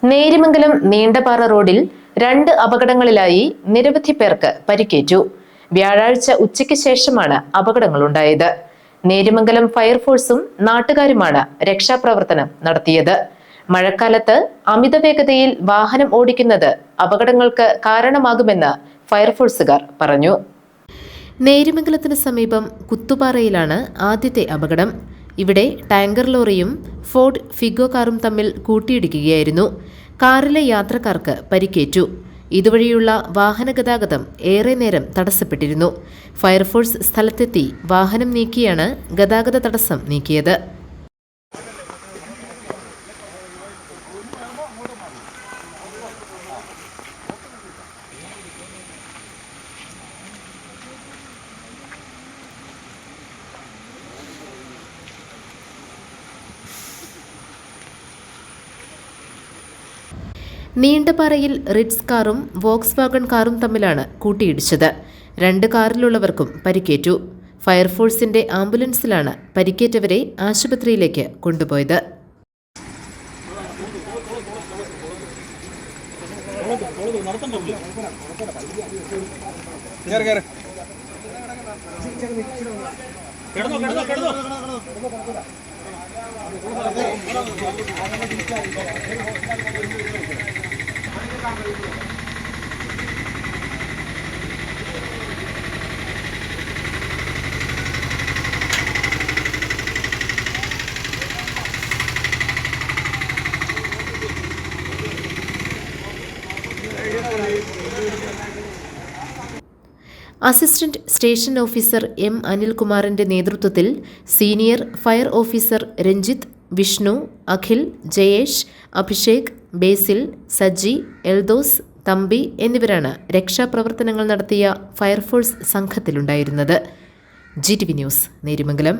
നേരിമംഗലം നീണ്ടപാറ റോഡിൽ 2 അപകടങ്ങളിലായി നിരവധി പേർക്ക് പരിക്കേറ്റു. വ്യാഴാഴ്ച ഉച്ചയ്ക്ക് ശേഷമാണ് അപകടങ്ങളുണ്ടായത്. നേരിമംഗലം ഫയർഫോഴ്സും നാട്ടുകാരുമാണ് രക്ഷാപ്രവർത്തനം നടത്തിയത്. മഴക്കാലത്ത് അമിതവേഗതയിൽ വാഹനം ഓടിക്കുന്നത് അപകടങ്ങൾക്ക് കാരണമാകുമെന്ന് ഫയർഫോഴ്സുകാർ പറഞ്ഞു. നേരിമംഗലത്തിന് സമീപം കുത്തുപാറയിലാണ് ആദ്യത്തെ അപകടം. ഇവിടെ ടാങ്കർ ലോറിയും ഫോർഡ് ഫിഗോ കാറും തമ്മിൽ കൂട്ടിയിടിക്കുകയായിരുന്നു. കാറിലെ യാത്രക്കാർക്ക് പരിക്കേറ്റു. ഇതുവഴിയുള്ള വാഹനഗതാഗതം ഏറെ നേരം തടസ്സപ്പെട്ടിരുന്നു. ഫയർഫോഴ്സ് സ്ഥലത്തെത്തി വാഹനം നീക്കിയാണ് ഗതാഗത തടസ്സം നീക്കിയത്. നീണ്ടപാറയിൽ റിറ്റ്സ് കാറും വോക്സ് വാഗൺ കാറും തമ്മിലാണ് കൂട്ടിയിടിച്ചത്. 2 കാറിലുള്ളവർക്കും പരിക്കേറ്റു. ഫയർഫോഴ്സിന്റെ ആംബുലൻസിലാണ് പരിക്കേറ്റവരെ ആശുപത്രിയിലേക്ക് കൊണ്ടുപോയത്. അസിസ്റ്റന്റ് സ്റ്റേഷൻ ഓഫീസർ എം അനിൽകുമാറിന്റെ നേതൃത്വത്തിൽ senior fire officer Ranjith, Vishnu, Akhil, Jayesh, Abhishek, Basil, Saji, Eldhose, Thampi എന്നിവരാണ് രക്ഷാപ്രവർത്തനങ്ങൾ നടത്തിയ ഫയർഫോഴ്സ് സംഘത്തിലുണ്ടായിരുന്നത്. GTV news, Nerimangalam.